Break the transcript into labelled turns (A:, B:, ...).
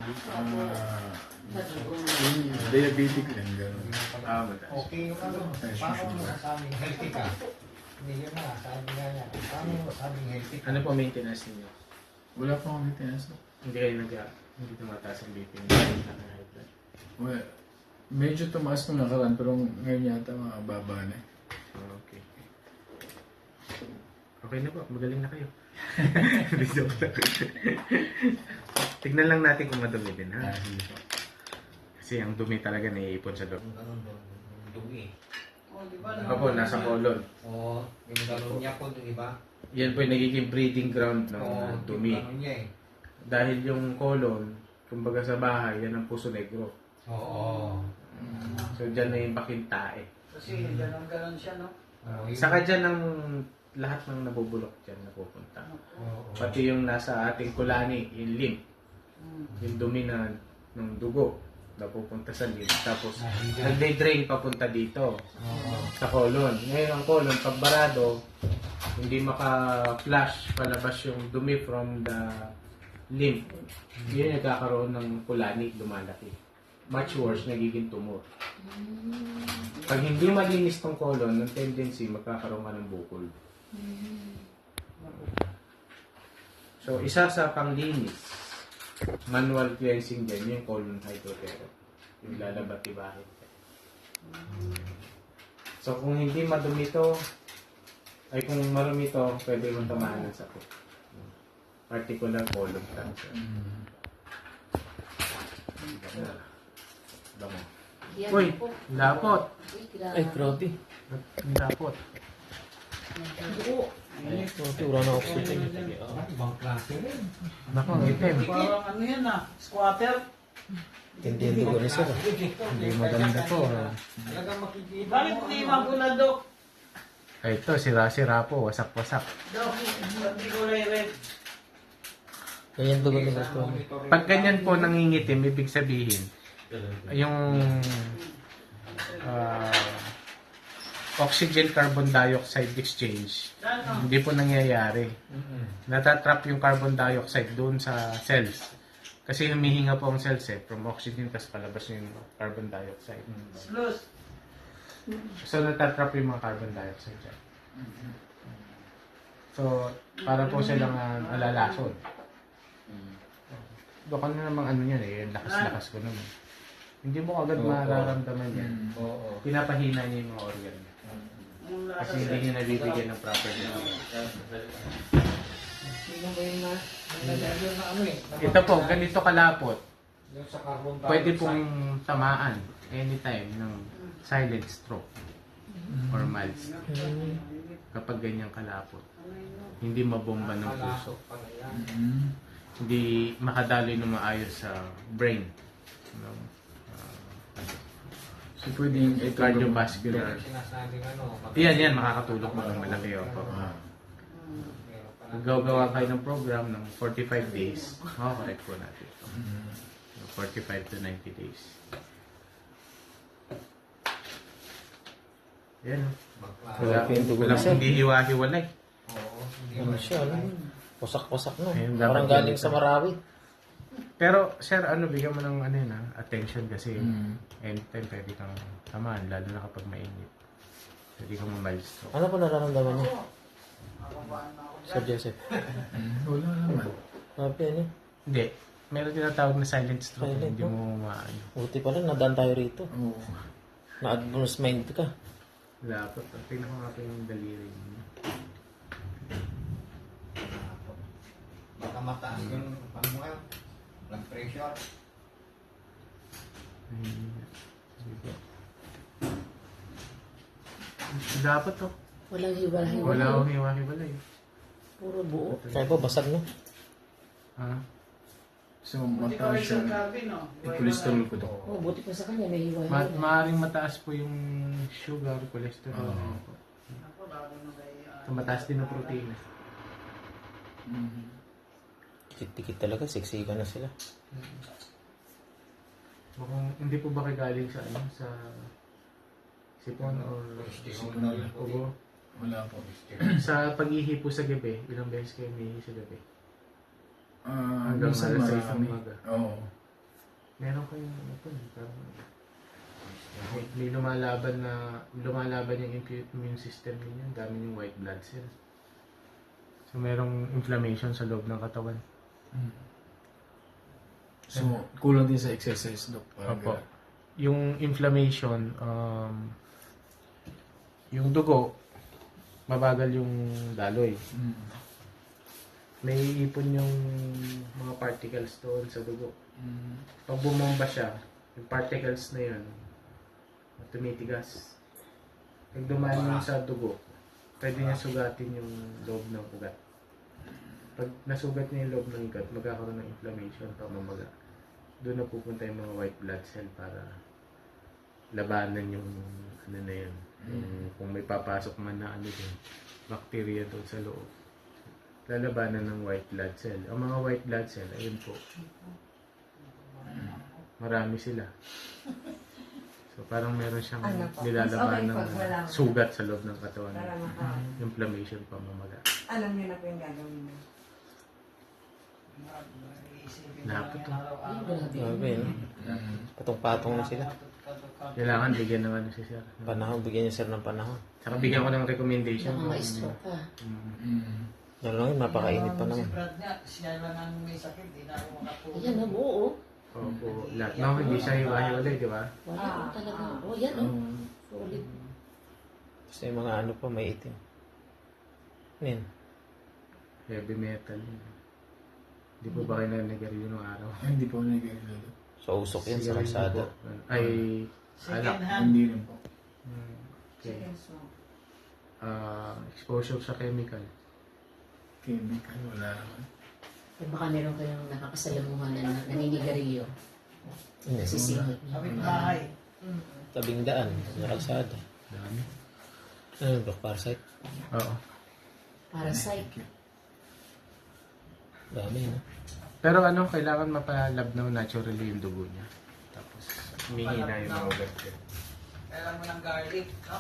A: Yung diabetic din, gano'n. Mataas.
B: Okay yung ano, paano mo nasabing healthy ka? Hindi yun na, sabi nga niya, paano mo nasabing healthy ka?
C: Ano po maintenance ninyo?
A: Wala pa akong maintenance.
C: Hindi kayo hindi tumataas ang BP niyo. High blood.
A: Well, medyo tumaas nung nakaraan, pero ngayon yata makababa na.
C: Okay. Okay na po, magaling na kayo. Joke lang. Tignan lang natin kung madumi din, ha? Kasi ang dumi talaga naiipon sa loob.
B: Yung ganun doon, yung dumi.
C: Opo, nasa colon.
B: Oo, yung ganun niya po, di ba?
C: Yan po yung nagiging breeding ground ng
B: Oo,
C: dumi.
B: yung ganun niya eh.
C: Dahil yung colon, kumbaga sa bahay, yan ang puso negro.
B: Oo.
C: So dyan na yung pakintae.
D: Kasi ganon-ganon siya, no?
B: Oo, yun.
C: Saka dyan ang lahat ng nabubulok dyan napupunta.
B: Oo.
C: Pati yung nasa ating kulani, yung lymph, yung dumi ng dugo, napupunta sa lymph. Tapos nagde-drain papunta dito
B: Oo.
C: sa colon. Ngayon ang colon, pag barado, hindi maka-flush palabas yung dumi from the lymph. Yun yung nagkakaroon ng kulani, lumalaki. Much worse, nagiging tumor. Pag hindi malinis tong colon, ng tendency, magkakaroon ka ng bukol. So, isa sa panglinis, manual cleansing din, yung colon hydrotherapy. Yung lalabat-ibahin. So, kung hindi madumi to, ay kung marumi to, pwede mong tamaan ng sakit. Particular colon cancer. Bango. Uy, lapot.
E: Ay, grabe.
C: Ang lapot.
E: Grabe, wala na oxygen.
B: Ibang klase rin.
C: Naku, ang itim.
D: Parang ano yan squatter.
E: Hindi yung dugo ni sir.
C: Hindi maganda po.
B: Talagang makikita
D: Bakit
B: mo,
D: hindi
B: ano,
D: mabula, Dok?
C: Ay, ito, sira-sira po. Wasak-wasak.
D: Dok, hindi kulay red.
E: Ganyan dugo ni
B: sa
E: Dr.
B: monitor.
C: Pag ganyan po nangingitim, ibig sabihin, yung oxygen carbon dioxide exchange,
D: Ano?
C: hindi po nangyayari. Natatrap yung carbon dioxide doon sa cells. Kasi humihinga po ang cells from oxygen, tapos palabas yung carbon dioxide.
D: Slus.
C: So, natatrap yung mga carbon dioxide dyan. So, para po silang alalason. Doon na namang ano yan yung lakas-lakas ko naman. Hindi mo agad mararamdaman yan.
B: Oo.
C: Pinapahina niya yung mga organ niya. Kasi hindi niya nabibigyan ng proper nutrition.
B: Sino ba yung nalagyan na ano eh?
C: Ito po, ganito kalapot.
B: Yung sa carbon dioxide.
C: Pwede pong tamaan anytime ng silent stroke or mild stroke. Kapag ganyang kalapot. Hindi mabomba ng puso.
B: Pala yan.
C: Hindi makadaloy ng maayos sa brain. No?
A: So, pwedeng ito
C: Cardiovascular.
B: Yung sinasabing ano,
C: Yan, makakatulog mo ng malaki. Opo.
B: pero pala-
C: Gagawa kayo ng program ng 45 days. Correct po natin. 45 to 90 days. Yan.
E: Wala pa yung dugo ni
C: Walang
E: sir.
C: hindi hiwa-hiwalay.
B: Oo, hindi
E: Ano
B: man.
E: siya, ano? Wasak-wasak na.
C: Ayun,
E: Parang
C: dapat
E: galing
C: yun.
E: sa Marawi.
C: Pero, sir, bigyan mo ng attention kasi anytime pwede kang tamaan, lalo na kapag mainit. Pwede kang ma-milestone.
E: Ano po nararamdaman niya? Sir Joseph.
A: Wala naman.
E: Grabe, ano?
C: Hindi. Meron tinatawag na silent stroke.
E: Silent,
C: Hindi
E: no?
C: mo maano.
E: Buti pala, nadaan tayo rito.
A: Oo.
E: Na-advance mind ka.
C: Dapat. Tingnan ko nga po yung daliri mo.
B: Baka mataas yung ano mo yan, blood pressure.
C: Dapat to.
F: Walang hiwa-hiwa.
C: Wala akong hiwa-hiwalay.
F: Puro buo.
E: Kaya po, basag na.
C: Ha?
A: So,
D: Hindi ko
A: mataas
D: rin
A: yung
D: sabi, no?
A: cholesterol ko daw.
F: Oh, buti pa sa kanya, may hiwa-hiwa.
C: Maaaring mataas po yung sugar, cholesterol.
D: Ako, lalo na kay...
C: Mataas din ang protein.
E: Tikit-tikit talaga, siksikan na sila.
C: Mukhang hindi po ba kayo galing sa sa sipon or ubo?
A: Wala po.
C: Sa pag-ihi po sa gabi, ilang beses kayo umihi sa gabi?
A: Ah,
C: Hanggang
A: minsan
C: alas 6 ng
A: marami.
C: umaga.
A: Oo.
C: Meron kayong ano po, parang may lumalaban yung immune system ninyo, ang dami yung white blood cells. So merong inflammation sa loob ng katawan.
A: So, kulang din sa exercise, Dok. Parang
C: Opo.
A: ganun.
C: Yung inflammation, yung dugo, mabagal yung daloy. May ipon yung mga particles doon sa dugo. Pag bumomba siya, yung particles na yun, tumitigas. Pag dumaan yun sa dugo, pwede niya sugatin yung loob ng ugat. Pag nasugat niya yung loob ng ugat, magkakaroon ng inflammation, pamamaga. Doon na pupunta yung mga white blood cell para labanan yung ano na yun. Yung, kung may papasok man na ano din, bacteria doon sa loob. Lalabanan ng white blood cell. Ang mga white blood cell, ayun po. Marami sila. So parang meron siyang
E: Ano po?
C: nilalaban
E: Okay,
C: ng
E: pag wala mo.
C: sugat sa loob ng katawan.
E: Para maka...
C: Inflammation, pamamaga.
E: Alam niyo na po yung gagawin niyo.
C: Napot to.
F: Grabe.
G: Grabe, no? Patong-patong na sila.
C: Kailangan bigyan ng ano si sir.
G: Panahon, bigyan niya sir ng panahon.
C: Saka bigyan ko ng recommendation.
F: Baka ma-stroke ka.
G: Lalo lang yun, mapakainit pa naman.
D: Si Brad niya, siya lang ang may sakit, di na ako makatulog.
F: Ayan, oh, buo.
C: Opo. Lahat. No, hindi siya hiwa-hiwalay, di ba?
F: Wala ko talaga. Oh, yan, oh. Solid.
G: Tapos yung mga ano pa, may itim. Ano yun?
C: Heavy metal. Hindi po ba kayo nanigarilyo nung araw?
A: Ay, hindi po ako nag-aaral, Dok.
G: So, usok yan sa kalsada.
C: Ay,
D: Second
C: alak.
D: hand.
A: Hindi rin po.
C: Okay.
E: Second smoke.
C: Exposure sa chemical.
A: Chemical, wala naman.
F: Eh, baka meron kayong nakakasalamuhan na naninigarilyo.
G: Ano yun?
F: Sisingot niya.
D: Kapit bahay.
G: Tabing daan, sa kalsada.
C: Dami.
G: Ano yun, Dok? Parasite?
C: Oo.
F: Parasite.
G: Dami, no?
C: Pero ano, kailangan mapalab na naturally yung dugo niya. Tapos, humihina yung mga ugat niya.
D: Kailan mo ng garlic, no?